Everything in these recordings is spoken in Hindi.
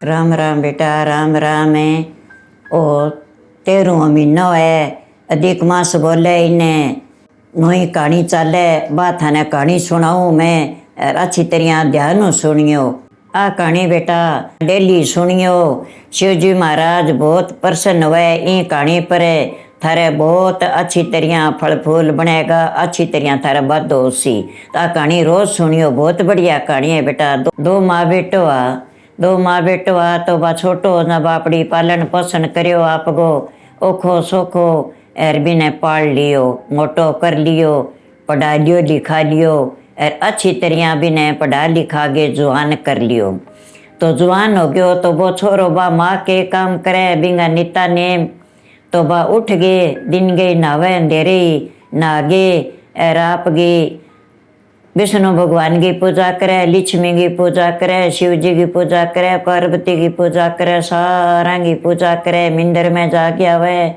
राम राम बेटा, राम राम है। ओ 13वां महीना है, अधिक मास बोले इन्हें नई कहानी चाले। बात थाने कहानी सुनाऊं मैं, और अच्छी तरह ध्यान सुनियो। आ कहानी बेटा डेली सुनियो। शिवजी महाराज बहुत प्रसन्न हुए इन कहानी पर। थारे बहुत अच्छी तरह फल फूल बनेगा, अच्छी तरह थारा बद होसी। आ कहानी रोज सुनियो, बहुत बढ़िया कहानी है बेटा। दो माँ बेटो दो माँ बेटो तो बा छोटो ना बापड़ी पालन पोषण करियो आपको ओखो सोखो एर बिने पाल लियो, मोटो कर लियो, पढ़ा लियो लिखा लियो, और अच्छी तरह बिने पढ़ा लिखा के जवान कर लियो। तो जवान हो गयो तो वो छोरो बा माँ के काम करे बिंगा निता नेम। तो बा उठ गए दिन गए नहावे अंधेरे ही नहा गए, और आप गए विष्णु भगवान की पूजा करे, लक्ष्मी की पूजा करे, शिव जी की पूजा करे, पार्वती की पूजा करे, सारा की पूजा करे। मंदिर में जाके आवे,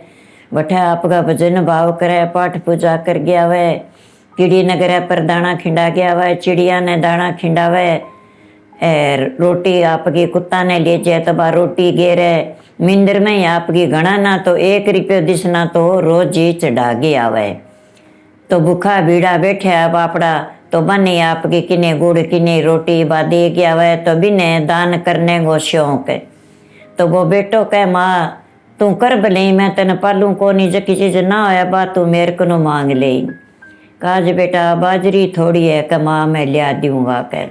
बैठे आपका भजन भाव करे, पाठ पूजा कर गया आवे। कीड़ी नगर पर दाना खिंडा गया आवे, चिड़िया ने दाना खिंडावे, और रोटी आपकी कुत्ता ने ले जाए तो बा रोटी गेरे। मंदिर में ही आपकी घना ना तो 1 रुपये दिसना तो रोज ही चढ़ा के आवे। तो भूखा भीड़ा बैठे आप आपड़ा तो बने आपके किने गुड़ किने रोटी बा दे गया वह तो बिने दान करने को शौक है। तो वो बेटो कह माँ तू कर भले मैं तेन पालू को नहीं जकी चीज ना होया बा तू मेरे को मांग ले। काज बेटा बाजरी थोड़ी है कि माँ मैं लिया दूंगा कह।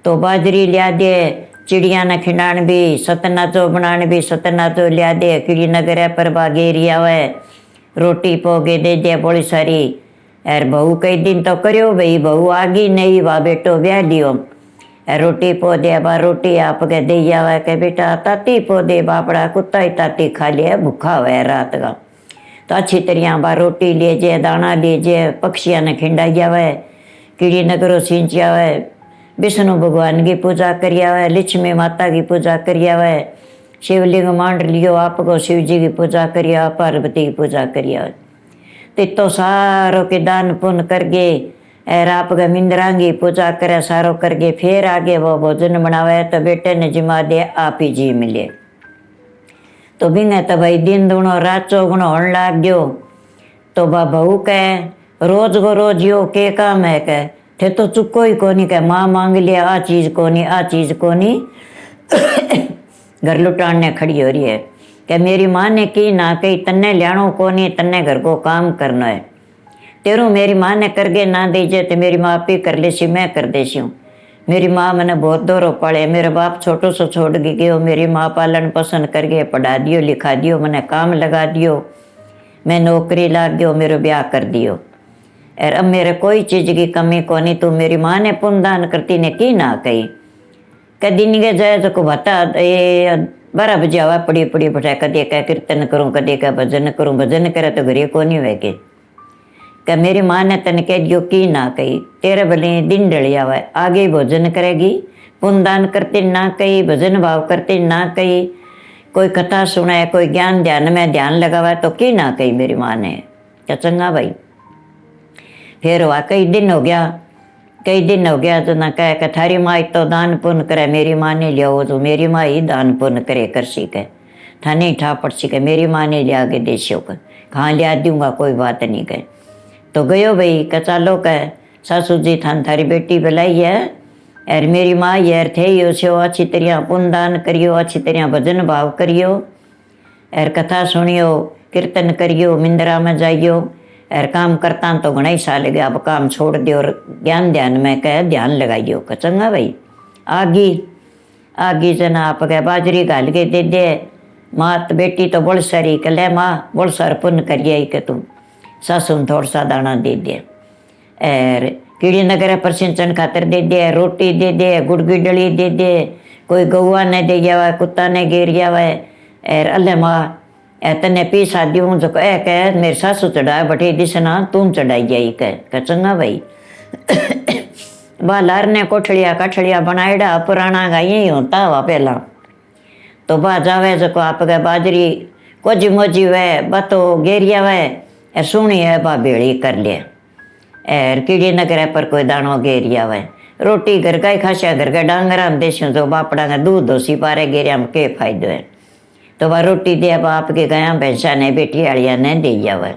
तो बाजरी लिया दे, चिड़िया ने खिंडान भी, सतनाचो बनान भी सतनाचो लिया दे। कीड़ी नगर पर बागेरिया वह रोटी पोगे दे दे बड़ी सारी। और बहू कई दिन तो करियो भाई, बहू आगी नहीं वा बेटो ब्याह लियो। रोटी पो दे बा रोटी आपके दे आवे के बेटा ताती पो दे बापड़ा कुत्ता ही ताती खा लिया भूखा हुआ रात का। तो अच्छी तरह बा रोटी ले जे दाना ले जे, पक्षिया ने खिंडाई आवे, कीड़ी नगरों सिंच आवे, विष्णु भगवान की पूजा करी आवे, लक्ष्मी माता की पूजा करी आवे, शिवलिंग मांड लियो आपको शिव जी की पूजा करी आवे, पार्वती की पूजा करी आवे। तो सारो के दान पुण्य करके और आपका मिंद्रांगी पूजा करे सारो करके फिर आगे वो भोजन बनावे। तो बेटे ने जिमा दे आप ही जी मिले। तो बिंगे तो भाई दिन दूनो रात चौगुनो होने लाग गयो। तो बा बहू कह रोज को रोज यो के काम है कह थे तो चुको ही कोनी कह माँ मांग लिया आ चीज कोनी आ चीज कोनी घर लुटाने खड़ी हो रही है कि मेरी माँ ने की ना कही तन्ने लियाणो कोनी तन्ने घर को काम करना है। तेरू मेरी माँ ने करके ना दीजिए तो मेरी माँ भी कर लेसी मैं कर देसी हूँ। मेरी माँ मैंने बहुत दोरो पड़े, मेरे बाप छोटो सो छोड़ के गयो, मेरी माँ पालन पोषण करके पढ़ा दियो लिखा दियो, मैंने काम लगा दियो, मैं नौकरी लाग गयो, मेरे ब्याह कर दियो। और अब मेरे कोई चीज़ की कमी कोनी। तू मेरी माँ ने पुण्यदान करती ने की ना कही कदी नहीं के जाए को बता ये 12 बजे आवा पड़ी पड़ी बैठा कदे क्या कीर्तन करूँ कदे क्या भजन करूँ, भजन करे तो घरे को नहीं हुए के मेरी माँ ने तन कह दियो की ना कही तेरे भले दिन ढली आवा आगे भोजन करेगी, पुण्यदान करती ना कही, भजन भाव करती ना कही, कोई कथा सुनाए कोई ज्ञान ध्यान में ध्यान लगावा तो की ना कही मेरी माँ ने। क्या चंगा भाई। फिर हुआ कई दिन हो गया तो ना कह के थारी माँ तो दान पुण्य करे, मेरी माँ ने लिया तो मेरी माँ ही दान पुण्य करे कर सी के थाने ही ठा पड़ सी के मेरी माँ ने लिया के देशो का कहाँ लिया दूंगा कोई बात नहीं कहे। तो गयो भाई क चालो कह सासू जी थान थारी बेटी बुलाई है और मेरी माँ यार थे यो छो अच्छी तरह पुण्यदान करियो, अच्छी तरह भजन भाव करियो और कथा सुनियो, कीर्तन करियो, मिंदरा में जाइयो और काम करता तो घना ही साल गया, अब काम छोड़ दियो और ज्ञान ध्यान में कह ध्यान लगाइयो। कचंगा भाई आगी जना आप कह बाजरी घाल के दे दे माँ बेटी तो बोल सारी कह ले माँ बोल सार पुण्य करिए कि तू सासू थोड़ा सा दाना दे दे और कीड़ी नगर पर सिंचन खातर दे दे, रोटी दे दे, गुड़ की डली दे दे, कोई गौआ ने दे जावा कुत्ता ने गिर जावा और अल्ले माँ तने पी शादी हूँ जो कह मेरे सासू चढ़ाए बटे दिसना तुम चढ़ाई जाई कह चंगा भाई। लार ने कोठड़िया काठड़िया बनाएड़ा पुराना का यही होता हुआ पहला। तो बा जावे जो आप बाजरी कोजी मोजी वह बतो गेरिया वह सुनी है बा बेड़ी कर ले और कीड़ी नगर पर कोई दानो गेरिया वह रोटी घर का ही खासा, घर का डांगरा में देशों तो बापड़ा का दूध दोसी पारे गिरिया में के फायदो है। तो वह रोटी दे बाप के गया भैंसा ने बेटी आलिया ने दे जावे,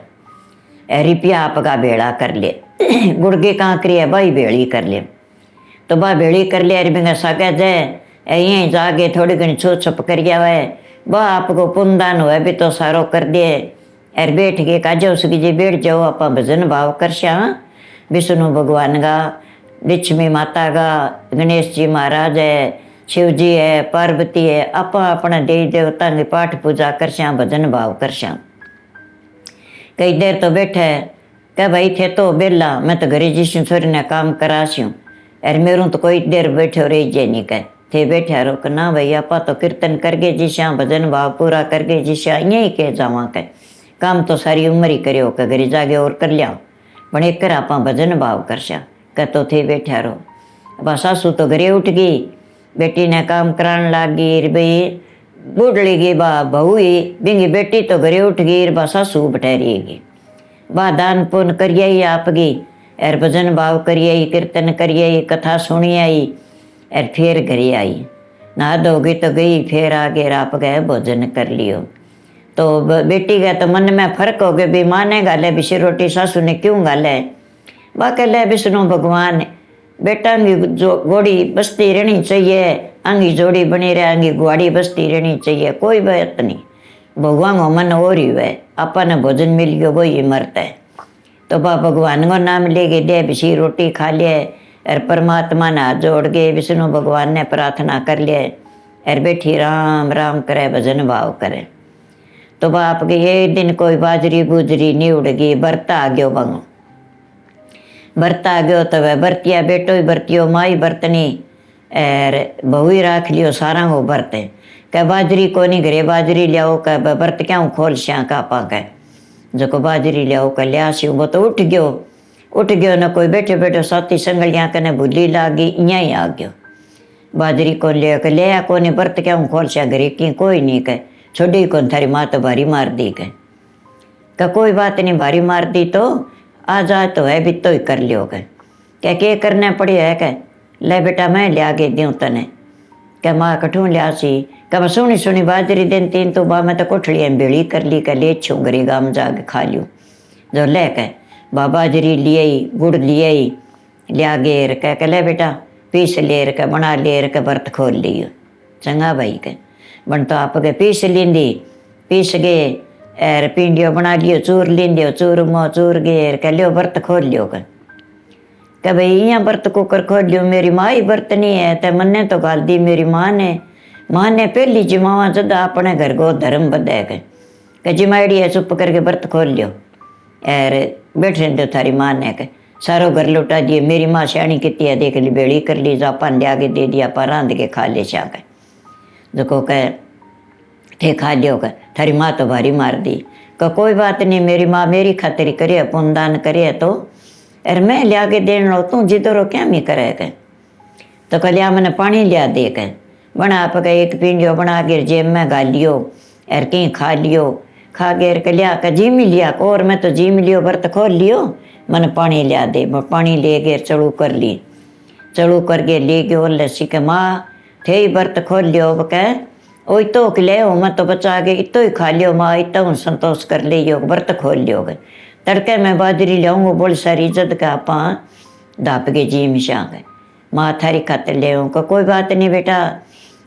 रिपिया आपका बेड़ा कर ले गुड़गे कांकरी है भाई बेड़ी कर ले। तो बा बेड़ी कर ले अरे बिंगा साके जाए यहीं जाके थोड़ी घनी छो छप कर गया है, वह आपको पुनदान हुआ भी तो सारो कर दिए। अरे बैठ के काजो उसकी जी बैठ जाओ, आप भजन भाव कर श्या विष्णु भगवान का, लक्ष्मी माता का, गणेश जी महाराज है, शिव जी है, पार्वती है, आप अपना देवी देवता की पाठ पूजा कर श्या, भजन भाव कर श्या। कई देर तो बैठे क्या भाई थे तो बेला मैं तो घरे जी छोरी ने काम करास्यूँ, अरे मेरू तो कोई देर बैठो रही जे नहीं कह थे बैठा रोक ना भाई आप तो कीर्तन करके जिशा, भजन भाव पूरा करके जिशा, यही कह जावा कह काम तो सारी उम्र ही करो कह घरी जागे और कर लिया, पण एक कर आप भजन भाव करशा कह तो थे बैठा रहो। अब सासू तो घरे उठ गई, बेटी ने काम कराने लागी, भाई बूढ़ी गई बा बहू ही बिंगी बेटी तो घरे उठ गई, बा सासू बैठेगी, बा दान पुण्य करिए आप गई, और भजन भाव करिए, कीर्तन करिए, कथा सुनी आई, और फिर घरे आई, नहा धोगी तो गई, फिर आगे आप गए भोजन कर लियो। तो बेटी का तो मन में फर्क हो गया, भी माँ ने गाले बिशी रोटी सासू ने क्यों गाले, वह कह विष्णु भगवान बेटा अंगी जो घोड़ी बसती रहनी चाहिए, अंगी जोड़ी बनी रहे, अंगी गुआड़ी बसती रहनी चाहिए, कोई बात नहीं, भगवान को मन हो रही है, अपन भोजन मिल गयो वही मरता है। तो बा भगवान को नाम ले के दे बिशी रोटी खा लिए, और परमात्मा ने हाथ जोड़ के विष्णु भगवान ने प्रार्थना कर लिए, और बैठी राम राम करे भजन भाव करे। तो बाप के ये दिन कोई बाजरी बुजरी नहीं उड़ गई, बरता आ गयो बंगो, बरता आ गयो तो वह बरतिया बेटो ही बरतियो, माई बरतनी और बहू ही राख लियो, सारा को बरते कह बाजरी को नहीं घरे बाजरी लियाओ, कह बरत क्या खोल श्या का पा कह जो को बाजरी लियाओ कह लिया सी, वो तो उठ गयो न कोई बैठे बैठे साथी संगलियाँ कने भूली लागी, इं ही आ गयो बाजरी को लिया को नहीं बरत क्या खोल श्या घरे की कोई नहीं कह छोड़ी कौन थारी माँ तो भारी मार दी कह कोई बात नहीं भारी मार दी तो आ जाए तो है भी तो ही कर लियो क्या करना पड़ी है कह ले बेटा मैं लिया के दूँ तने क्या माँ कठूँ लिया सी कह सुनी सुनी बाजरी दिन तीन तो बा मैं तो कोठड़ी में बेड़ी कर ली कह ले छूँ गरी गाम जाके खा लियो जो ले कह बा बाजरी लिए गुड़ लिए लिया गेर कह ले बेटा पीस लेर के बना लेर के बर्त खोल लियो, चंगा भाई के बन तो आप के पीस लींदी, पीस गए और पिंडियो बना लियो, चूर लींदियो, चूर मो चूर गेर कह लियो बर्त खोल लियो कह भाई यहाँ बर्त कुकर खोल लियो, मेरी माँ ही बर्त नहीं है तो मन्ने तो गाल दी मेरी माँ ने पहली जिमावा जदा अपने घर को धर्म बदे कह जिमाड़ी है चुप करके बर्त खोल लियो और बैठे दो थारी माँ ने कह सारो घर लुटा दिए, मेरी माँ श्याणी कितनी है देख ली बेड़ी कर ली, जापान लिया के दे दिया, पर रांध के खा ले श्या जो को कह थे खा लियो कह थारी माँ तो भारी मार दी कह कोई बात नहीं, मेरी माँ मेरी खातिरी करे पुनदान करे तो अरे मैं लिया के देन लो, तू जिधर क्या मी करे कह तो कह लिया मैंने पानी लिया दे कह बना आप कह एक पिंडियो बना के जेब में गा लियो और कहीं खा लियो, खा के कह लिया कह जी मिल लिया और मैं तो जी मिलियो बर्त खोल लियो, मैंने पानी लिया दे, पानी ले गए चढ़ू कर ली, चढ़ू करके ले गयो लस्सी के माँ थे ही बर्त खोल लियो कह ओ तो ले हो मैं तो बचा के इतो ही खा लियो माँ, इतना संतोष कर लियो बर्त खोल लियो तड़के मैं बाजरी लियाऊँगा बोल सारी इज्जत का आप धाप के जी मिशा गए माँ थारी खातर ले को कोई बात नहीं बेटा,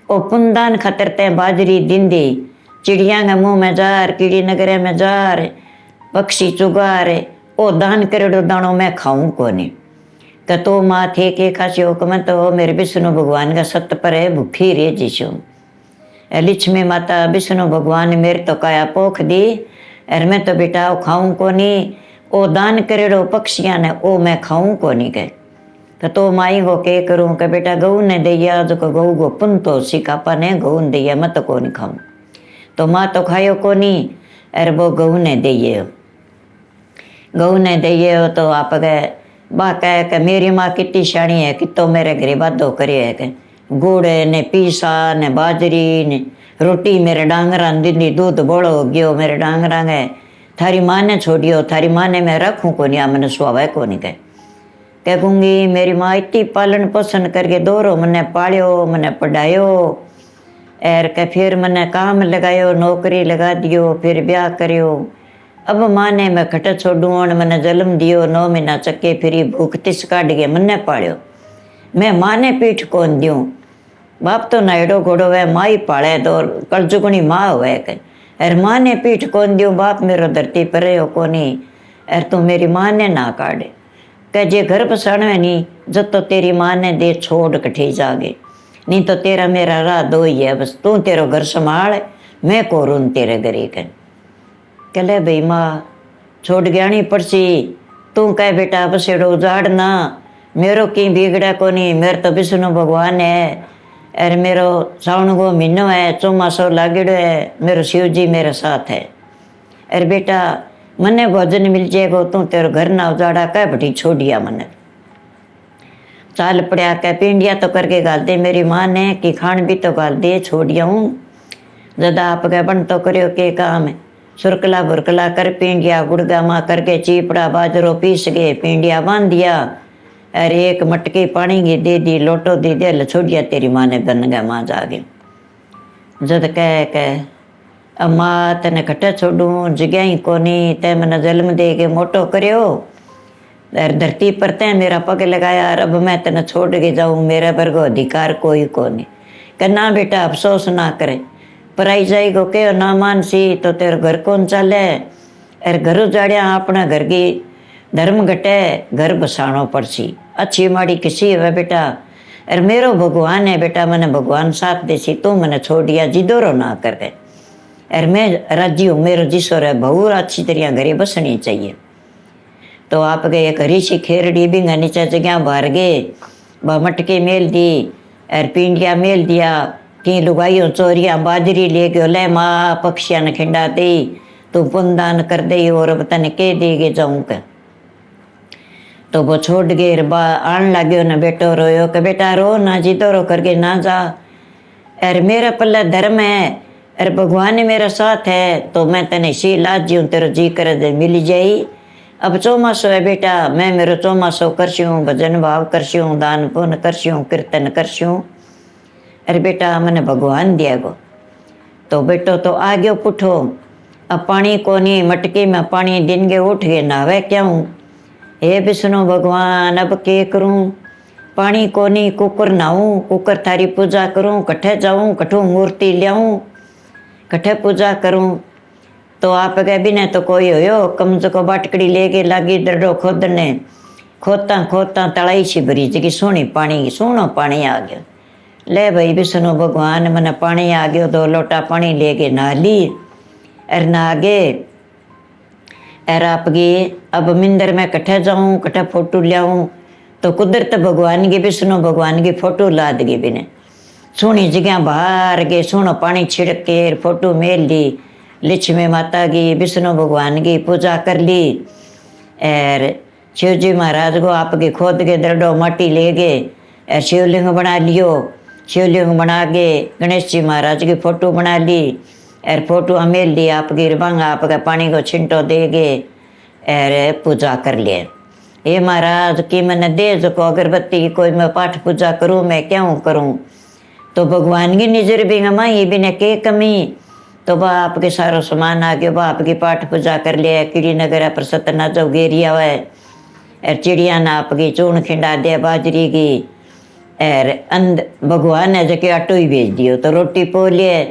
ओ पुनदान खातर ते बाजरी दिन दी, चिड़िया के मुँह में जार, कीड़ी नगरे में जार, पक्षी चुगार, ओ दान करेडो दाणो मैं खाऊं को नहीं कह तो माँ थे के खासियो को मैं तो मेरे विष्णु भगवान का सत्य पर है भूखी रे जीशु, लक्ष्मी माता विष्णु भगवान मेरे तो काया पोख दी और मैं तो बेटा वो खाऊं को नहीं, ओ दान करेडो पक्षियाँ ने ओ मैं खाऊं को नहीं कह तो माई को के करूँ कह बेटा गऊ ने दैया जो को गऊ को पुन तो सिकापा ने गऊ ने दैया मैं तो को नहीं खाऊं, तो माँ तो खायो को नहीं अरे वो गऊ ने दैये हो तो आप गए बा कह मेरी माँ कितनी शाणी है, कितो मेरे घरे बाधो करे है कि गुड़ ने पीसा ने बाजरी ने रोटी मेरे डांगरा दी, दूध बोलो हो गयो मेरे डांगरा गए, थारी माँ ने छोड़ियो, थारी माँ ने मैं रखूँ को नहीं, मैंने स्वाभाविक को नहीं कह कहूँगी मेरी माँ इतनी पालन पोषण करके दोरो मने पालियो, मने पढ़ायो, और के फिर मने काम लगायो, नौकरी लगा दियो, फिर ब्याह करियो। अब माँ ने मैं खट छोड़ू और मने जन्म दियो, 9 महीना चक्के फिरी भूख तिस काट के मने पालियो। मैं माँ ने पीठ कौन दियूँ, बाप तो नायडो घोड़ो है, माँ ही पाले तो कलजुगनी माँ हुए के। अर माँ ने पीठ कौन दियो, बाप मेरो धरती पर हो कोनी, अर तू मेरी माँ ने ना काटे। कह जे घर पसाण में नहीं, जब तो तेरी माँ ने दे छोड़ कठी जागे, नहीं तो तेरा मेरा राह दो ही है, बस तू तेरो घर संभाल, मैं कोरून तेरे घरे के। कहले भाई माँ छोड़ गयानी पड़सी, तू कह बेटा बसेड़ो उजाड़ना, मेरो की बिगड़ा कोनी, मेरे तो विष्णु भगवान है, अरे मेरो सावन को महीनो है, चौमासो लागेड़ो है, मेरो शिव जी मेरे साथ है। अरे बेटा मने भोजन मिल जाएगो, तू तेरे घर ना उजाड़ा, कह बटी छोड़िया मने। चाल पड़िया कह पिंडिया तो करके गाल दे मेरी माँ ने, कि खान भी तो गाल दे छोड़िया हूँ। जदा आप कह बन तो करियो के काम है, सुरकला बुरकला कर पिंडिया गुड़गा माँ करके चीपड़ा बाजरो पीस के पिंडिया बांध दिया, अरे एक मटकी पानी की दे दी, लोटो दे दे, छोड़िया तेरी माँ ने बन गया माँ जागे। जद कह अब माँ तेने खट्टे छोड़ू, जगह ही कोनी, ते मैंने जन्म दे के मोटो करियो, धरती पर ते मेरा पग लगाया, अब मैं तेने छोड़ के जाऊँ, मेरे पर को अधिकार कोई कोनी। कहना बेटा अफसोस ना करे, पराई जाएगो के ना मानसी तो तेरे घर कौन चले, अरे घर उजाड़िया अपना घर की धर्म घटे, घर बसानो पड़सी, अच्छी माड़ी किसी है बेटा, अरे मेरो भगवान है बेटा, मैंने भगवान साथ देसी, तू मैंने छोड़ दिया जिदोरो ना कर दे, अरे मैं राजी हूँ, मेरो जिसोर है बहुत अच्छी तरह घरे बसनी चाहिए। तो आप गए एक हरी सी खेरड़ी भी नीचे जगह बाहर गए, ब मटके मेल दी, अर पिंडिया मेल दिया, कि लुगाइयों चोरियाँ बाजरी ले गयो, ले माँ पक्षियाँ ने खिंडा दी, तू पुनदान कर दे और बतन के देगे जाऊँ के। तो वो छोड़ गए, बा आन लाग्यो न बेटो रोयो, के बेटा रो ना, जीतो रो करके ना जा, अरे मेरा पल्ला धर्म है, अरे भगवान ने मेरा साथ है, तो मैं तने सी लाज हूँ, तेरा जी करे दे मिल जाई। अब चौमासो है बेटा, मैं मेरो चौमासो करस्यूँ, भजन भाव करस्यूँ, दान पुण्य करस्यूँ, कीर्तन करस्यूँ, अरे बेटा मैंने भगवान दिया गो। तो बेटो तो आ गयो पुठो, अब पानी कोनी, मटकी में पानी दिन के उठ गए, नहावे क्यों, हे विष्णु भगवान अब के करूँ, पानी कोनी, कुकर नहाऊँ, कुकर थारी पूजा करूँ, कट्ठे जाऊँ, कठू मूर्ति लियाऊँ, कट्ठे पूजा करूँ। तो आप कह भी नहीं तो कोई हो, कम से कम बाटकड़ी लेके लागी दरडो खोदने, खोदता खोदता तलाई सी भरी जगी सोनी पानी की, सोनो पानी आ गया। ले भाई विष्णु भगवान मैंने पानी आ गयो, 2 लोटा पानी लेके नहा ली, अर नहा गए, अर आपकी अब मिंदर में कट्ठे जाऊँ, कट्ठे फोटो लियाऊँ, तो कुदरत भगवान की, विष्णु भगवान की फोटो ला दगी बिने, सोनी जगह बाहर गए, सोनो पानी छिड़क के फोटो मेल ली, लक्ष्मी माता की, विष्णु भगवान की पूजा कर ली, और शिव जी महाराज को आपके खोद के दरडो माटी ले गए, और शिवलिंग बना लियो, शिवलिंग बना के गणेश जी महाराज की फोटो बना ली, और फोटो मेल ली, आपकी रबांग आपका पानी को छिंटो दे गए, और पूजा कर लिए। हे महाराज कि मैंने दे जो अगरबत्ती की, कोई मैं पाठ पूजा करूँ, मैं क्यों करूँ, तो भगवान की नजर भी माई भी ने के कमी, तो वह आपके सारो सामान आ गया, वह आपकी पाठ पूजा कर लिया, कीड़ी नगर पर सतना जो गेरिया हुआ है, और चिड़िया ना आपकी चून खिंडा दे बाजरी की, और अंध भगवान ने जके आटो ही भेज दियो, तो रोटी पो लिए,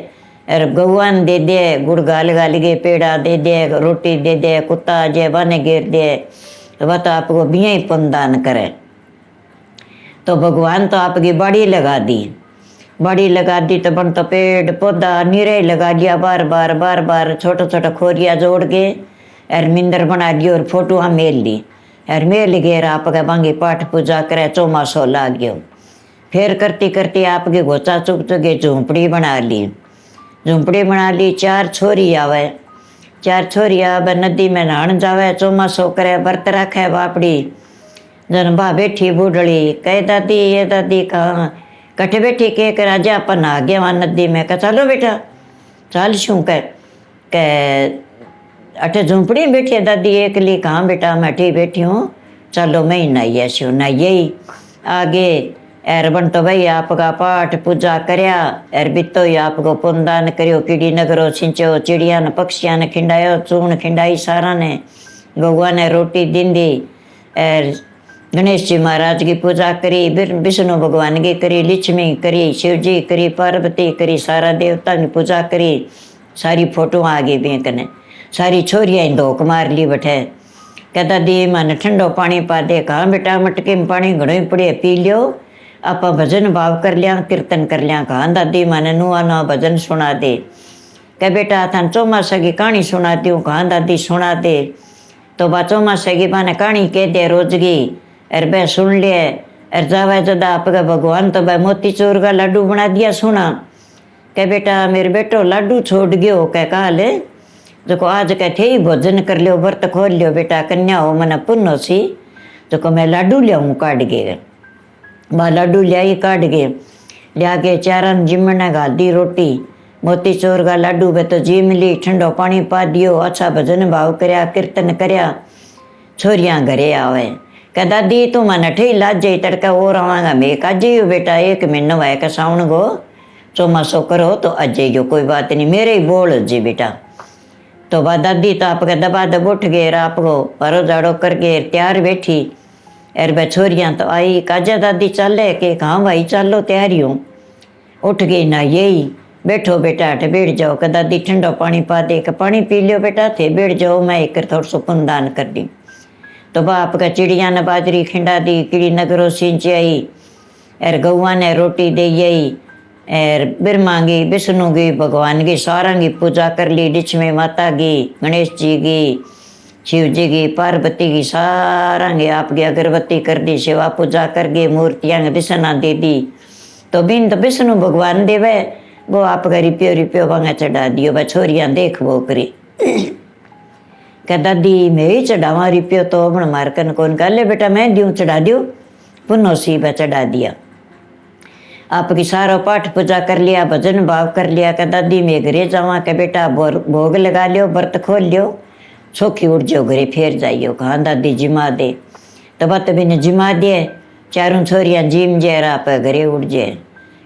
और भगवान दे दे, गुड़ गाल गाल के पेड़ा दे दे, रोटी दे दे, कुत्ता जे बने घेर दे, तो वह तो आपको बिया ही पुनदान करे। तो भगवान तो आपकी बाड़ी लगा दी, बाड़ी लगा दी, तो बन तो पेड़ पौधा नीरे लगा दिया, बार बार छोटा छोटा खोरिया जोड़ के, और मिंदर बना दी, और फोटो हम मेल ली, और मेल गए आपका बांगी पाठ पूजा करे, चौमासो ला गयो। फिर करती करती आपकी घोचा चुप चुके झोंपड़ी बना ली, झोंपड़ी बना ली, 4 छोरी आवे, 4 छोरी आवे, नदी में नहान जावे, चौमासो करे, व्रत रखे बापड़ी, जन बा बैठी बूढ़ड़ी, कह दादी ये दादी कहाँ कट्ठे बैठी के राजा अपन आ गया वहाँ नदी में, कह चलो बेटा चल शू, कह अठे झोंपड़ी में बैठी है दादी एकली, कहाँ बेटा मैं अठी बैठी हूँ, चलो मैं ही नहाई ऐसी नहाइए ही आगे एर बन तो भाई आपका पाठ पूजा करया एर बितो ही आपको पुनदान करियो कीड़ी नगरो सिंचो चिड़िया ने पक्षिया ने खिंडायो चून खिंडाई सारा ने गौआ ने रोटी दींदी एर गणेश जी महाराज की पूजा करी विष्णु भगवान की करी लक्ष्मी करी शिव जी करी पार्वती करी सारा देवता की पूजा करी सारी फोटो आ गई बैंक ने सारी छोरियाँ धोक मार ली बैठे कहता दी मन ठंडो पानी पा दे कहाँ बेटा मटके में पानी घड़ो ही पड़े पी लियो आप भजन भाव कर लिया कीर्तन कर लिया कहाँ दादी मन नुआ नुआ भजन सुना दे कह बेटा थान चौमासा की कहानी सुनाती हूँ कहाँ दादी सुना दे तो बा चौमासा की बाने कहानी कह दे रोजगी अर बे सुन लिए अर जावे जदा आपका भगवान तो भाई मोती चोर का लड्डू बना दिया सुना कह बेटा मेरे बेटो लड्डू छोड़ गयो कह कहा ले जो आज कह थे ही भोजन कर लियो व्रत खोल लियो बेटा कन्या हो मन पुण्य सी जो मैं लाडू लियाऊँ काट गए बा लाडू लियाई काट गए लिया के चारन जिमने घाल दी रोटी मोती चोर का लाडू बे तो जिम ली ठंडो पानी पा दियो अच्छा भजन भाव करया कीर्तन करया छोरियाँ घरे आवे कह दादी तू मन ठे लाज जाई तड़का और आवांगा मैं काजे बेटा 1 महीना है का सावन गो चौमासो करो तो अजय जो कोई बात नहीं मेरे ही बोल जी बेटा तो बा दादी तो आपका दबा दब उठ गए आपको परो जाड़ो करके तैयार बैठी एर बे छोरियाँ तो आई काजा दादी चले के कहाँ भाई चलो तैयारी हूँ उठ गई ना यही बैठो बेटा अठ बैठ जाओ कि दादी ठंडो पानी पा दे कि पानी पी लियो बेटा थे बैठ जाओ मैं एक थोड़ा सो पुनदान कर दी तो बाप का चिड़िया ने बाजरी खिंडा दी कीड़ी नगरों सिंच आई एर गौआ ने रोटी दे आई एर ब्रह्मा की विष्णु की भगवान की सारा की पूजा कर ली लक्ष्मी माता की गणेश जी की शिव जी की पार्वती की सारा की आपकी अगरबत्ती कर दी सेवा पूजा कर गई मूर्तियाँ दिशना दे दी तो बिन तो विष्णु भगवान देवे वो आपका रिप्यो वहाँ चढ़ा दियो बा छोरियाँ देख वो करी कह दादी मैं ही चढ़ावा रिप्यो तो अपन मारकन कौन कर ले बेटा मैं दूँ चढ़ा दूँ पुनः सी बा चढ़ा दिया आपकी सारा पाठ पूजा कर लिया भजन भाव कर लिया कह दादी मैं घरे जावा के बेटा भोग लगा लियो व्रत खोल लियो सोखी उठ जाओ घरे फिर जाइयो कहाँ दादी जिमा दे तो बात भी ने जिमा दिए चारों छोरियाँ जिम जे आप घरे उठ जाए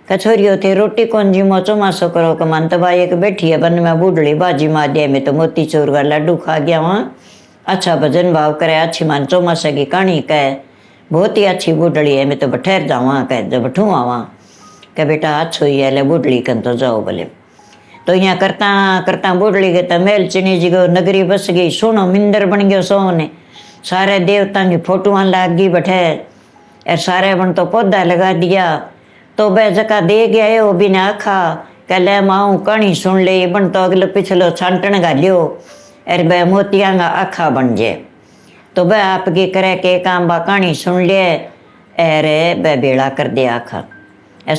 कछोरियो थे रोटी कौन जिमो चौमासो करो कि मन तो भाई एक बैठी है बन में बूढ़ी बाजी मार दिया मैं तो मोती चोर का लड्डू खा गया वहाँ अच्छा भजन भाव करे अच्छी मान चौमासा की कहानी कहे बहुत ही अच्छी बूढ़ी है मैं तो बठेर जाऊँ कह जब बठूँ आवा कह बेटा अच्छो ही है ले बूढ़ी कन तो जाओ बोले तो यहाँ करता करता बूढ़ी गए तो मेल चिनी जी को नगरी बस गई सुनो मिंदर बन गयो सोने सारे देवता की फोटोआं लाग गई बैठे और सारे बन तो पौधा लगा दिया तो बे जका दे गया वो बिना आखा कह ले माऊ कहानी सुन ले बन तो अगले पिछलो छांटन गालियो अरे बे मोतिया का आखा बन जाए तो बे आपकी करे के काम बा कहानी सुन ले अरे बे बेड़ा कर दे आखा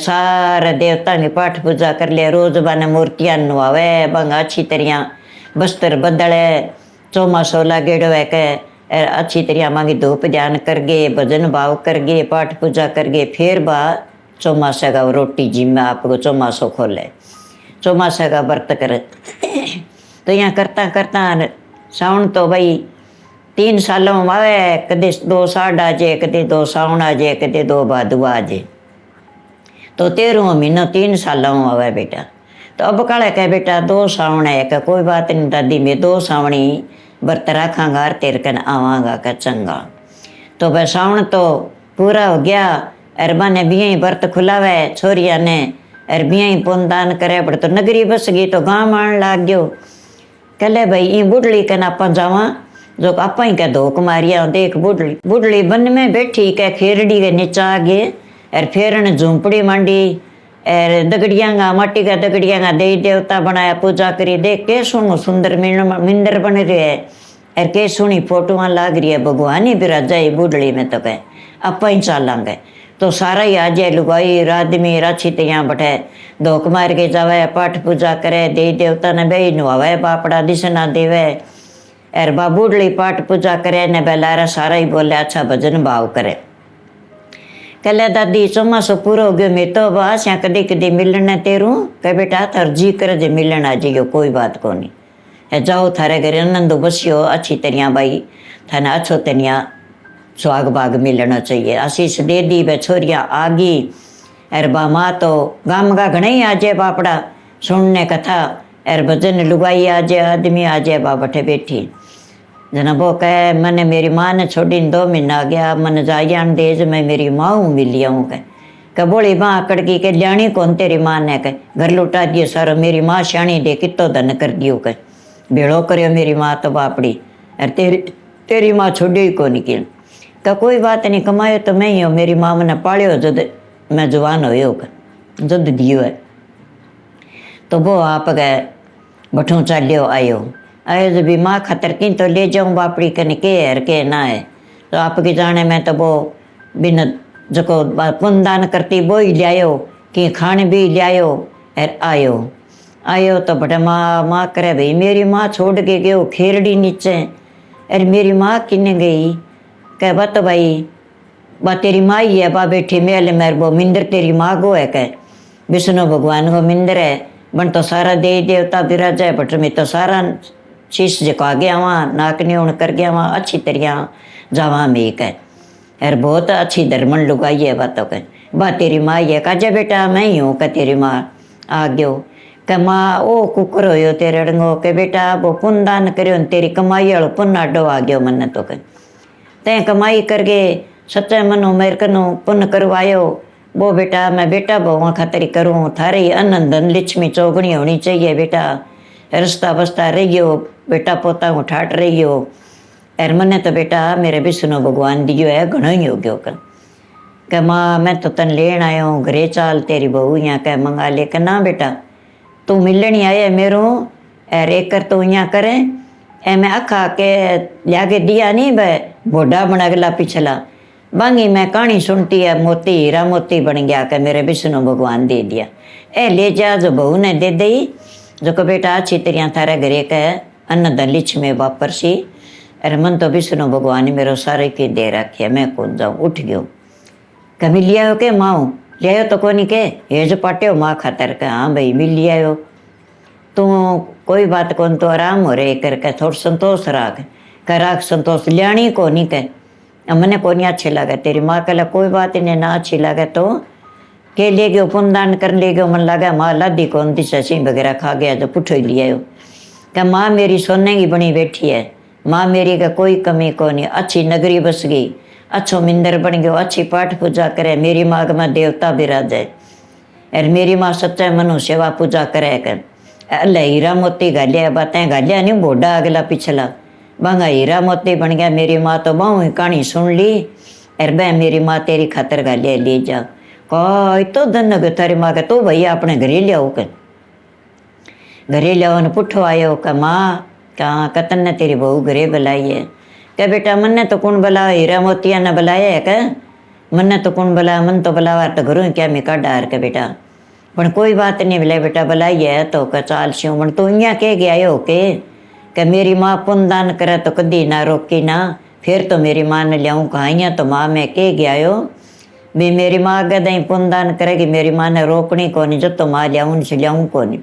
सारे देवता की पाठ पूजा कर लिया रोज बने मूर्तियां नवावे बंगा अच्छी तरह बस्तर बदले चौमासो लागेड़ो है के अच्छी तरह मांगी धूप ध्यान कर गए भजन भाव कर गए पाठ पूजा कर गए फिर बा चौमासा का रोटी जी में आपको चौमासो खोले चौमासा का व्रत करे तो यहाँ करता करता सावन तो भाई 3 सालों में आवे कदे 2 साढ़ आ जाए कदे 2 सावन आ जाए कदे 2 भादुआ आ जाए तो 13वां महीना 3 सालों में आवे बेटा तो अब काले कह बेटा 2 सावन है का कोई बात नहीं दादी मैं 2 सावणी व्रत रखांगा तेरे कन आवांगा का चंगा तो वह सावन तो पूरा हो गया अरबा ने बिया ही व्रत खुलावे छोरिया ने अर बिया ही पुनदान करे पर तो नगरी बस गई तो गाँव आन लाग गयो कहले भाई ये बुढ़ली कन आप जावा जो आप ही कह धोक मारिया देख बुढ़ली बन में बैठी कह खेरड़ी के नीचा आ गए अर फिर ने झूंपड़ी मांडी अर दगड़ियांगा माटी का दगड़ियांगा देवी देवता बनाया पूजा करी देख के सुनो सुंदर मिंदर बन रहे है अर के सुनी फोटोआं लाग रही है भगवान ही बिराजा ही बुढ़ली में तो कह आप ही चालांगे तो सारा ही आ जाए लुगाई आदमी राछी यहाँ बैठे धोक मार के जावे पाठ पूजा करे देवी देवता ने बे नुआवे बापड़ा दिशना देवे अर बा बुढ़ली पाठ पूजा करे ने बेलारा सारा ही बोले अच्छा भजन भाव करे कहले दादी चौमासो पूरा हो गयो मैं तो बस यहाँ कदी कदी मिलने तेरू कह बेटा थार जी करे जे मिलन आ जाइयो कोई बात को नहीं है जाओ थारे घरे आनंद बसियो अच्छी तरह भाई थाने अच्छो तरह सुहाग भाग मिलना चाहिए। आशीष दे दी वे छोरिया आ गई। अर बा माँ तो गाम का घना ही आ जाए बापड़ा सुनने कथा। अर भजन लुगाई आ जाए आदमी आ जाए बा बठे बैठी। जना वो कहे मैंने मेरी माँ ने छोड़ी 2 महीना आ गया मन जायान देज मैं मेरी माँ हूँ मिली आऊँ कह बोली माँ आकड़ की के जानी कौन तेरी माँ ने कह घर लुटा दियो सारो मेरी माँ श्याणी दे कितो धन कर दियो कह भेड़ो करियो मेरी माँ तो बापड़ी। अरे तेरी माँ छोड़ी ही को निकल कह कोई बात नहीं कमायो तो मैं ही हूँ मेरी माँ मैंने पालियो जद मैं जवान हो कह जद दियो है। तो वो आप गए बठू चालियो आयो जब भी माँ खातर की तो ले जाऊँ बापड़ी कने के है के ना है। तो आपकी जाने में तो वो बिन जको पुनदान करती वो ही लियायो कि खाने भी लियायो और आयो तो बटे माँ करे भाई मेरी माँ छोड़ के गयो खेरड़ी नीचे। अरे मेरी माँ किने गई कह बा तो भाई बा तेरी माँ ही है बा बैठी मेल मेर वो मिंदर तेरी माँ गो है कह विष्णु भगवान को मिंदर है बन तो सारा देवी देवता विराजा है बट में तो सारा शीश झुका गया वहाँ नाक न्यूण कर गया वहाँ अच्छी तरह जावा में कह। अरे बहुत अच्छी धर्मन लुगाई है बातों कह बा तेरी माँ ही है कहा बेटा मैं ही हूँ कह तेरी माँ आ गयो कह माँ ओ कुकर हो तेरे अड़ंगो के बेटा वो पुनदान करियो तेरी कमाई वालो पुन आडो आ गयो मन तो कह तैं कमाई करके सच्चे मनो मेरे कनो पुन करवायो वो बेटा मैं बेटा बहुआ खातरी करूँ थारे अनंत धन लक्ष्मी चौगनी होनी चाहिए बेटा रस्ता बस्ता रहियो बेटा पोता को ठाट रहियो। अर मने तो बेटा मेरे विष्णु भगवान दियो है घणो ही हो गयो कह माँ मैं तो तन लेन आयो हूँ घरे चाल तेरी बहू यहाँ कह मंगा ले कह ना बेटा तू मिलनी आया मेरो अर एक कर तू यहाँ करे ए मैं अखा के लिया के दिया नहीं भाई बोडा बना गला पिछला बांगी मैं कहानी सुनती है मोती हीरा मोती बन गया के मेरे विष्णु भगवान दे दिया ए ले जा जो बहू ने दे दी जो को बेटा अच्छी तरह थारे घरे कह अन्न धन लक्ष्मी वापर सी। अरे मन तो विष्णु भगवान मेरो सारे की दे रखी है मैं कौन जाऊँ उठ गयो कभी लिया हो के माँ लिया तो कोनी के ये जो पाटे हो माँ खातर के हाँ भाई मिल लिया हो तू कोई बात कौन तो आराम हो रहे करके थोड़ा संतोष राख संतोष लियानी कोनी के मने कोनी अच्छे लगे तेरी माँ कहला कोई बात नहीं ना अच्छी लगे तो के ले गयो पुनदान कर ले गयो मन लगा माँ लादी कौन थी सची वगैरह खा गया तो पुठो ही लिया हो क्या माँ मेरी सोने की बनी बैठी है माँ मेरी का कोई कमी को नहीं अच्छी नगरी बस गई अच्छो मिंदर बन गयो अच्छी पाठ पूजा करे मेरी माँ में देवता विराजे और मेरी माँ सच्चा मनु सेवा पूजा करे कर अल्लाह हीरा मोती गालिया बातें गालिया नहीं बोडा अगला पिछला बांगा हीरा मोती बन गया मेरी माँ तो बहु कहानी सुन ली अर बह मेरी माँ तेरी खातर गालिया ले जा कह तो धन गयो तारी माँ के तो भैया अपने घरे लियाओ कर घरे लियाओ ने पुठो आयो का माँ कहाँ कतन ने तेरी बहू घरे बुलाई है क्या बेटा मन ने तो कौन बुला हीरा मोतिया ने बुलाया है क्या मन ने तो कौन बुला मन तो बुलावा तो घरों क्या मैं का डार के बेटा पण कोई बात नहीं बुलाए बेटा बुलाई है तो का चाल स्यों मन तो इं कह गया हो के मेरी माँ पुनदान करे तो कदी ना रोकी ना फिर तो मेरी माँ ने लियाऊँ कहाँ तो माँ मैं कह गया हो भी मेरी माँ अगे दई पुनदान करेगी मेरी माँ ने रोकनी को नहीं जब तो माँ लियाऊँ से लियाऊँ को नहीं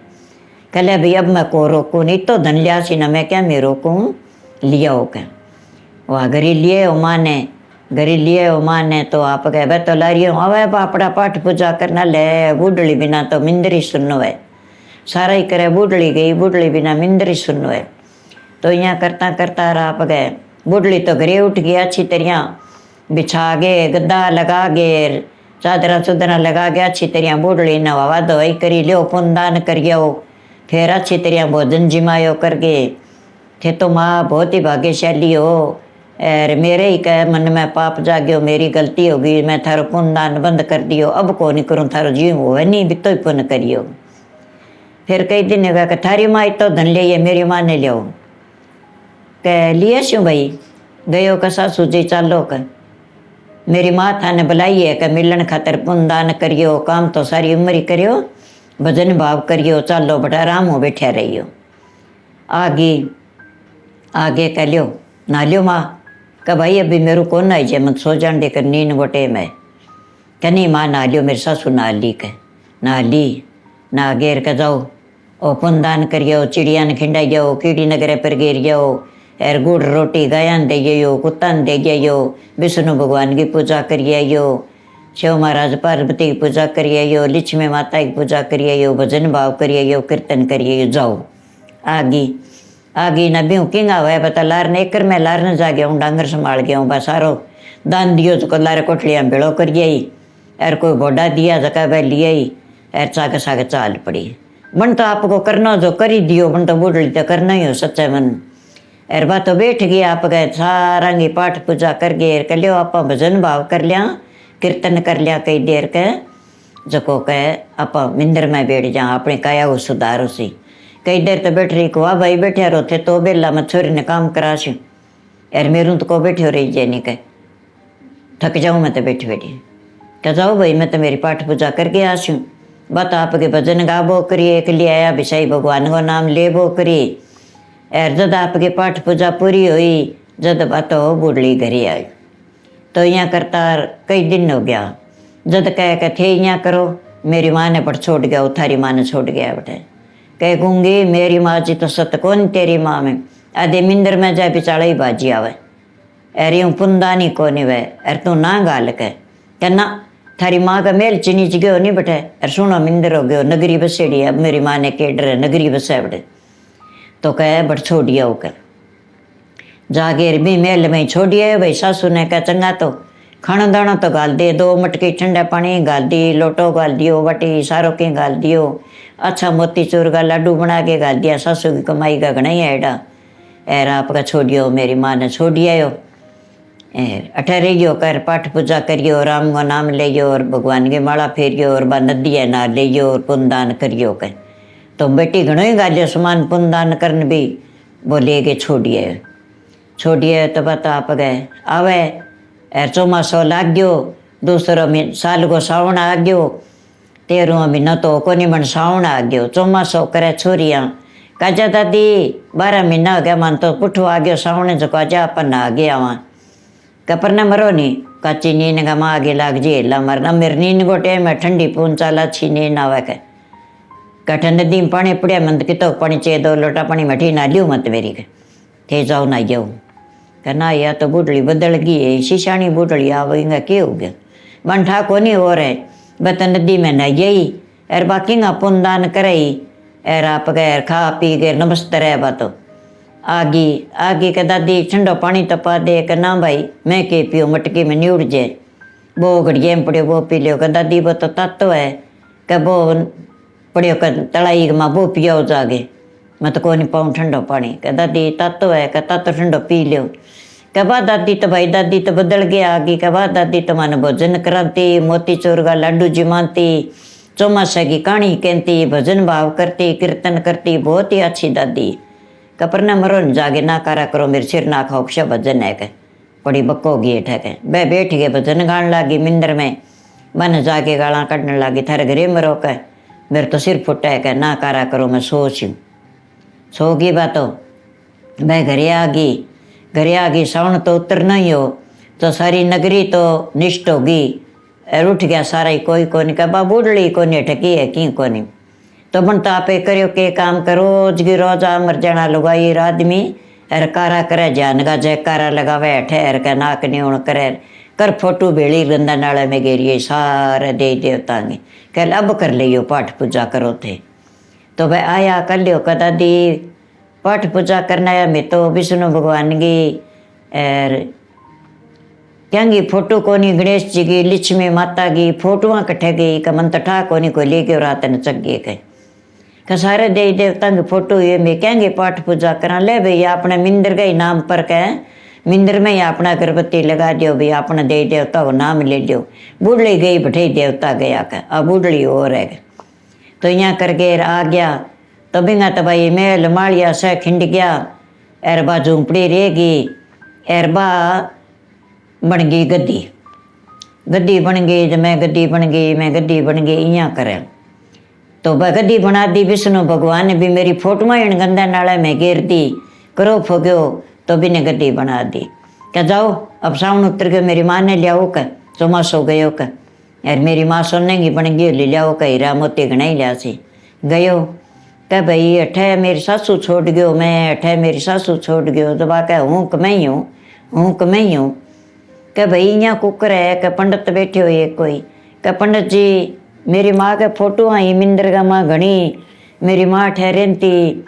कहले भाई अब मैं को रोकूँ नहीं तो धन लिया सी ना मैं क्या मैं रोकूँ लिया हो क्या वह घरी लिए हो माँ ने घरी लिए हो माँ ने तो आप कह भाई तो ला रही हूँ अवे पापड़ा पाठ पूजा करना ले बूढ़ड़ी बिना तो मिंदरी सुनो है सारा ही करे बूढ़ड़ी गई बूढ़ड़ी बिना मिंदरी सुनो है तो यहाँ करता करता आप गए बूढ़ड़ी तो घरे उठ गई अच्छी तरह बिछा गए गद्दा लगा गए चादरा चुदरा लगा गया अच्छी तरह बूढ़ड़ी ने हवा दवाई करी लियो पुनदान करियो फिर अच्छी तरह भोजन जिमायो करके थे तो माँ बहुत ही भाग्यशाली हो और मेरे ही कह मन में पाप जाग्यो मेरी गलती होगी मैं थारो पुनदान बंद कर दियो अब को नहीं करूँ थारो जीव हो नहीं भी तो ही पुण्य करियो। फिर कई दिन कहा कि थारी माँ तो धन ले मेरी माँ ने लियो कह लिए शू भाई गयो का सासू जी चालो कर मेरी माँ थाने बुलाई है कि मिलन खातर पुनदान करियो काम तो सारी उम्र ही करियो भजन भाव करियो चालो बड़ा आराम हो बैठा रहियो आगे कह लियो ना लियो माँ कह भाई अभी मेरे को ना जे मत सो जान देकर नींद गोटे में कह नहीं माँ ना लियो मेरे सासू ना ली कह ना ली ना घेर के जाओ और पुनदान करियो चिड़िया ने खिंडाई जाओ कीड़ी नगरे पर गिर जाओ एर गुड़ रोटी गाया दे गयो, कुत्ता दे गयो, विष्णु भगवान की पूजा करिए यो, शिव महाराज पार्वती की पूजा करिए यो, लक्ष्मी माता की पूजा करिए यो, भजन भाव करिए यो, कीर्तन करिए यो, जाओ आगी न ब्यू किंगा हुआ बता लार ने एकर में लार न जा गया हूँ, डांगर संभाल गया हूँ, बस सारो दान दियो तो लारे कोठलियाँ बेड़ो करिए ही, एर कोई बोडा दिया जका वह लिया ही, एर चाके साके चाल पड़ी। मन तो आपको करना जो कर ही दियो, मन तो बूढ़ी तो करना ही हो सच्चा मन। एर बात तो बैठ गया आप गए सारा की पाठ पूजा कर गए कर लियो, आप भजन भाव कर लिया, कीर्तन कर लिया कई देर के, जको कहे आप मिंदर में बैठ जा, अपने काया वो सुधारो सी। कई देर तो बैठ रही को वाह भाई बैठे रो थे तो बेला मैं छोरी ने काम कराशू, यार मेरू तो को बैठे हो रही नहीं कह थक जाऊँ मैं तो बैठी बैठी कह जाओ भाई मैं तो मेरी पाठ पूजा करके आशू। बात आपके भजन गाबो करिए, एक लिए आया विषय भगवान को नाम लेबो करिए। यार जब आपके पाठ पूजा पूरी हुई, जब बात हो बूढ़ी घरे आई तो यहाँ करता कई दिन हो गया, जब कह थे यहाँ करो, मेरी माँ ने पर छोड़ गया, थारी माँ ने छोड़ गया बेटे। कह कहूँगी मेरी माँ जी तो सत कौन तेरी माँ में, आधे मिंदर में जाए पिछाड़ा ही बाजी आवे, अरे यूँ पुंदानी कोनी वे, अरे तू ना गाल कह ना थारी माँ का मेल चिनीच गयो नहीं बेटे, अरे सुनो मिंदर हो गयो, नगरी बसेड़ी, अब मेरी माँ ने के डर नगरी बसे बेटे। तो कह बट छोड़िया होकर जागे भी मेल में छोड़िए भाई। सासू ने कहा चंगा तो खाना दाना तो गाल दे, 2 मटकी ठंडा पानी गाल दी, लोटो गाल दियो, बटी सारो के गाल दियो, अच्छा मोतीचूर का लाडू बना के गाल दिया। सासू की कमाई का घना ही एडा, एर आपका छोड़ियो, मेरी माँ ने छोड़िया हो, अठे रहियो कर पाठ पूजा करियो, राम को नाम लियो और भगवान की माला फेरियो और बा नदिया ना लियो और पुनदान करियो कह। तो बेटी घणो ही गालियो समान पुनदान करन भी बोले के छोड़िए तो बता आप गए आवे। एर चौमासो लाग गयो, दूसरो साल को सावण आ गयो, 13वां महीना तो कोनी मन सावण आ गयो, चौमासो करे छोरियाँ काजा दादी 12 महीना हो गया मन तो पुठो आ गयो सावण जो काजा अपन आ गया वहाँ कपर न मरो नहीं काची नींद का माँ आगे लाग जी ला मरना मेरी नींद को टाइम है ठंडी पून चाला अच्छी नींद आवे कठ नदी में पानी पड़िया मन कि तो पानी चाहिए 2 लोटा पानी में ठी ना लियो मत मेरी के थे जाओ ना जाओ कहना या तो बूढ़ी बदल गई है, शीशानी बूढ़ी आवेगा क्या हो गया मन ठा को नहीं हो रहे बत नदी में न गई एर बाकी ना पुनदान करई एर आप गए खा पी गए नमस्त रह बातो आगी के दादी ठंडो पानी तपा दे के ना भाई मैं के पियो मटकी में न्यूड़ जाए वो घड़िया में पड़ियो वो पी लियो के दादी वो तो तत्व है के वो पड़ियो के तड़ाई माँ वो पियो जागे मैं तो को नहीं पाऊँ ठंडो पानी के दादी तत्व है के तत्व ठंडो पी लियो के बाद दादी तो भाई दादी तो बदल गया आगे के बाद दादी तो माने भोजन कराती मोतीचूर का लाडू जिमाती चौमासा की कहानी कहती भजन भाव करती कीर्तन करती बहुत ही अच्छी दादी कपर न मरो न जागे ना करा करो मेरे सिर ना खाओ क्ष भजन है के बड़ी बक्को गेट है के बह बैठ गए भजन गान लागी मिंदर में बन जाके गाला कटने लागी थारे घरे मरो के मेरे तो सिर फुटा है के ना करा करो मैं सो गई बातों मैं घरे आ गई सावन तो उतरना ही हो तो सारी नगरी तो निष्ठ होगी उठ गया सारा ही कोई कोनी का बा बूढ़ी कोनी ठकी है की कोनी तो मन तो आपे करियो के काम करो रोज आ मर जाना लुगाई आदमी एर कारा करे जान का जयकारा लगावे ठहर के नाक न्यूण करे कर फोटो भेड़ी गंदा नाले में गेरिए सारे देवी देवता ने कल अब कर लियो पाठ पूजा करो थे तो भाई आया कर लियो कदा दी पाठ पूजा करना है मैं तो विष्णु भगवान की एर क्यांगी फोटो कोनी गणेश जी की लक्ष्मी माता की फोटोआं कट्ठे गई का मन तो ठा कोनी को ले गयो रात न चक गए कह सारे देवी देवता की फोटो ये मैं कहेंगे पाठ पूजा करा ले भैया अपने मिंदर के नाम पर कह मिंदर में ही अपना अगरबत्ती लगा दियो भैया अपने देवी देवता को नाम ले लियो बूढ़ी गई बैठे देवता गया कह अब बूढ़ी और है तो यहाँ करके आ गया तो बिंगा तो भाई मेल मालिया से खिंड गया एरबा झूंपड़ी रहेगी एरबा बन गई गद्दी बन गई जब मैं गद्दी बन गई यहाँ करें तो वह गद्दी बना दी विष्णु भगवान ने भी मेरी फोटो इन गंदा नाले में घेर दी करो फोग्यो तो भी ने गद्दी बना दी क्या जाओ अब सावन उतर गयो मेरी माँ ने लियाओ का चौमासो गयो का यार मेरी माँ सोने की बन गई ले लियाओ का हीरा मोती घना ही लिया सी गयो कह भाई अठे मेरी सासू छोड़ गयो, मैं अठे मेरी सासू छोड़ गयो। तो बा कह हूँ कि मैं ही हूँ, हूँ कि मैं ही हूँ। कह भाई यहाँ कुकर है, कह पंडित बैठे हुए कोई। कह पंडित जी मेरी माँ के फोटो आई मिंदर का माँ घनी, मेरी माँ ठहरती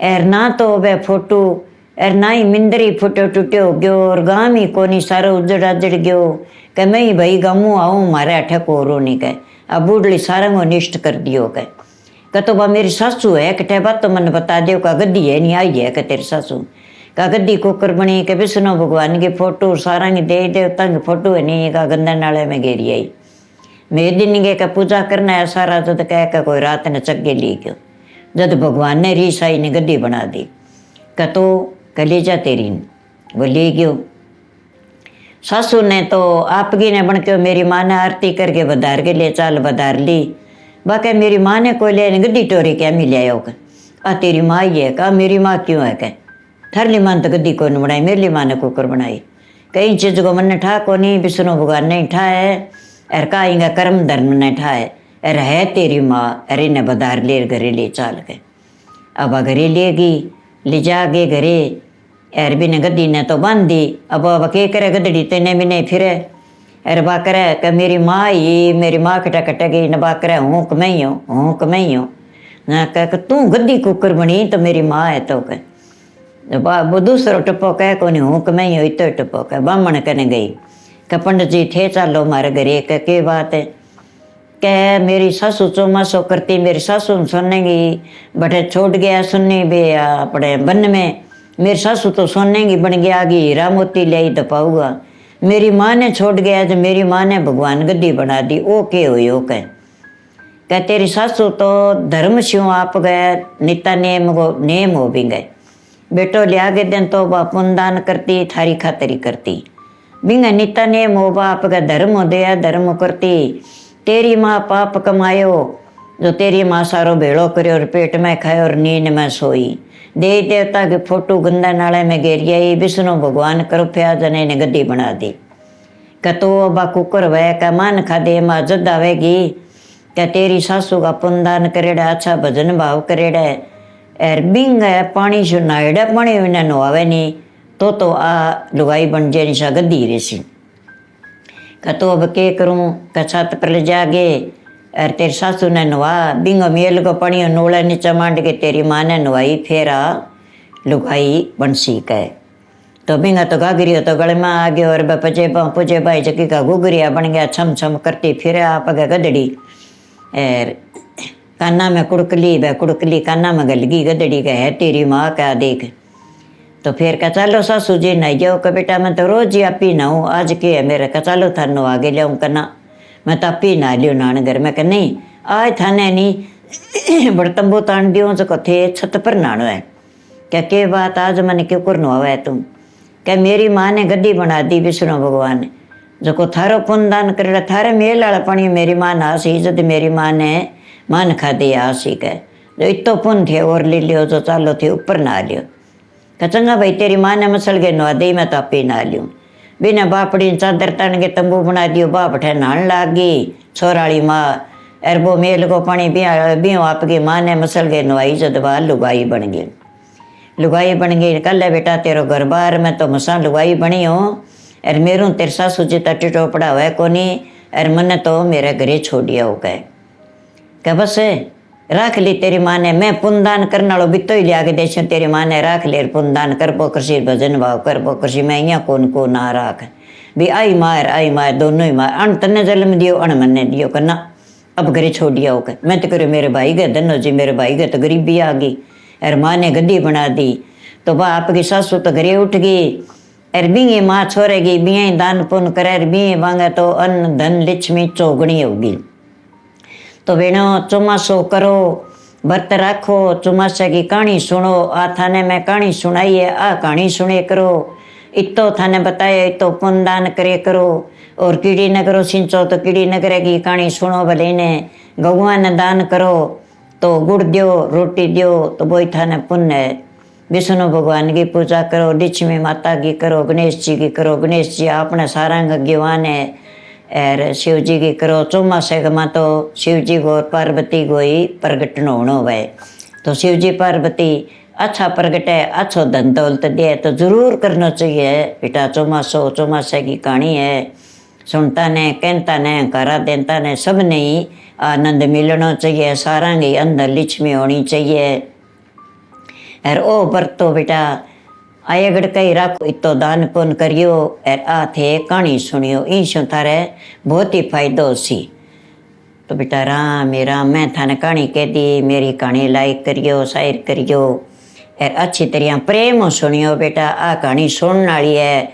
एर ना तो वह फोटो एर ना ही मिंदर ही फुटो टूटो हो गयो और गाँव ही कोनी सारो उजड़ अजड़ गयो। कह मैं ही भाई गामू आऊँ मारे अठे कोरो नहीं। कह अब बूढ़ली सारा को निष्ठ कर दियो। कह तो बा मेरी सासू है, कटे बात तो मन बता दो। का गद्दी है नहीं आई है कह तेरी सासू। का गद्दी कुकर बनी के विष्णु भगवान की फोटो सारा की देवी देवता की फोटो है नहीं। का गंदा नाले में घेरी आई मेरे दिन गए का पूजा करना है सारा। तो कह कोई रात ने चक्के ली गयो। जब भगवान ने रीस आई ने गद्दी बना दी। कह तो कह जा तेरी वो ले गयो। सासू ने तो आपकी ने बन के मेरी माँ ने आरती करके बधार के लिए चाल बधार ली। बाकी मेरी माँ ने कोई ले गद्दी टोरी क्या मिले हो। आ तेरी माँ ही है। कहा मेरी माँ क्यों है। कह थारली माँ तो गद्दी को बनाई, मेरी माँ ने कुकर बनाई। कई चीज को मन ठा को नहीं, विष्णु भगवान ने ठा है अर का इंगा कर्म धर्म ने ठा है। अर है तेरी माँ, अरे ने बधार ले घरे ले चाल के। अब घरे लेगी ले जागे घरे एर भी ने गद्दी ने तो बांध दी। अब के करे गद्दी तेने भी नहीं फिरे। अरे बा करे कि मेरी माँ ही मेरी माँ कटा कटा गई न। बा करे हूँ कि मैं ही हूँ, हूँ कि मैं ही हूँ न। कह तू गद्दी कुकर बनी तो मेरी माँ है। तो कह वो दूसरो टप्पो कह को नहीं हूँ कि मैं ही हूँ इतो टप्पो कह। ब्राह्मण कहने गई कि पंडित जी थे चालो मारे घरे। कह के बात है। कह मेरी सासू चौमासो करती, मेरी सासू सुनेगी बटे छोड़ गया सुनने बे अपने बन में। मेरी सासू तो सोने की बन गया आगे हीरा मोती ले दपाऊगा। मेरी माँ ने छोड़ गया तो मेरी माँ ने भगवान गद्दी बना दी। ओ के हो कह तेरी सासू तो धर्म स्यों आप गए निता नेम हो भी गए। बेटो लिया के दिन तो बा पुनदान करती थारी खातरी करती। बिंगा निता नेम हो बाप का धर्म हो दया धर्म करती। तेरी माँ पाप कमायो जो तेरी माँ सारो भेड़ो करे और पेट में खाए और नींद में सोई। देवी देवता की फोटो गंदा नाले में घेरी आई। विष्णु भगवान कृपया जने ने गद्दी बना दी। कह तो बा कुकर वह का मान खा दे माँ जद आवेगी। क्या तेरी सासू का पुनदान करेड़ा अच्छा भजन भाव करेड़ा एर बिंग है पानी से नाइडा पानी विना नहावे नहीं तो आ लुगाई बन जाए निशा गद्दी रेसी। कह तो अब के करूँ। कह छत पर ले जागे अरे तेरी सासू ने नवा बिंगो मेल को पानी नोड़ा नीचा मांड के तेरी माँ ने नवाई फेरा लुगाई बंसी कह। तो बिंगा तो गागरियो तो गले में आ गयो और पुजे भाई जकी का गुगरिया बन गया छम छम करती फिर आप गए गदड़ी एर काना में कुड़कली वह कुड़कली काना में गलगी गदड़ी का है तेरी माँ का देख। तो फिर कह चलो सासू जी नहीं जाओ। कह बेटा मैं तो रोज ही आप ही नहाऊँ आज के है मेरे। कह चलो थानो आगे लियाऊँ करना मैं तो आप ही नहा लियो नान घर में। कह नहीं आज थाने नहीं बर्तन बो तान दियो जो थे छत पर नहानो है। क्या के बात आज मैंने क्यों कर नहावा है तुम। क्या मेरी माँ ने गद्दी बना दी विष्णु भगवान ने जो को थारो पुनदान करे थारे मेल वाला पानी मेरी माँ ना सी जब मेरी माँ ने मान खा दिया आसी कह जो इतो पुन थे और ले लियो जो चालो थे ऊपर नहा लियो। कह चंगा भाई तेरी माँ ने मसल के नहा दी मैं तो आप ही नहा लियूँ। बिना बापड़ी चादर तन के तंबू बना दियो बाप ठे नहान लाग गई छोराड़ी माँ अर वो मेल को पानी बियो आपकी माँ ने मसल के नहाई जद बार लुगाई बन गई। लुगाई बन गई कल बेटा तेरो घर बार में तो मसा लुगाई बनी हो अर मेरू तेरे सासू जी तटी टोपड़ा हुआ कोनी अर मन तो मेरे घरे छोड़िया हो गए। क्या बस राख ली तेरी माँ ने मैं पुनदान करने वालों बितो ही लिया के देश तेरी माँ ने राख ले पुनदान कर बो कृषि भजन भाव कर बो कृषि मैं यहाँ कौन को ना राख भी आई मार दोनों ही मार अन तन्ने जन्म दियो अन मन्ने दियो करना अब घरे छोड़ दिया होकर मैं तो करो मेरे भाई गए धनो जी मेरे भाई गए तो गरीबी आ गई अर माँ ने गद्दी बना दी। तो वह आपकी सासू तो घरे उठ गई अर बीए माँ छोड़ेगी बीए दान पुण्य करे बीए मांगे तो अन्न धन लक्ष्मी चौगुनी होगी। तो बेनो चौमासो करो व्रत राखो चौमासा की कहानी सुनो आ थाने में कहानी सुनाई है आ कहानी सुने करो इतो थाने बताए इतो पुनदान करे करो और कीड़ी न करो सिंचो तो कीड़ी न करेगी कहानी सुनो भले ने गौवा ने दान करो तो गुड़ दियो रोटी दियो तो वही थाने पुण्य है। विष्णु भगवान की पूजा करो लक्ष्मी माता की करो गणेश जी की करो गणेश जी अपने सारंग ज्ञान है और शिव जी की करो चौमासे का तो शिव जी को और पार्वती को ही प्रगट होना हुआ है। तो शिव जी पार्वती अच्छा प्रगट है, अच्छो धन दौलत दे तो जरूर करना चाहिए बेटा। चौमासे की कहानी है, सुनता ने कहता ने करा देता ने सब नहीं आनंद मिलना चाहिए, सारा की अंदर लक्ष्मी होनी चाहिए। और ओ बरतो बेटा आयगड़ कही राखो, इतो दान पुण्य करियो और आ थे कहानी सुनियो, इन थारे बहुत ही फायदो सी। तो बेटा राम मैं थाने कहानी कह दी, मेरी कहानी लाइक करियो, शेयर करियो और अच्छी तरह प्रेम सुनियो बेटा। आ कहानी सुनने वाली है।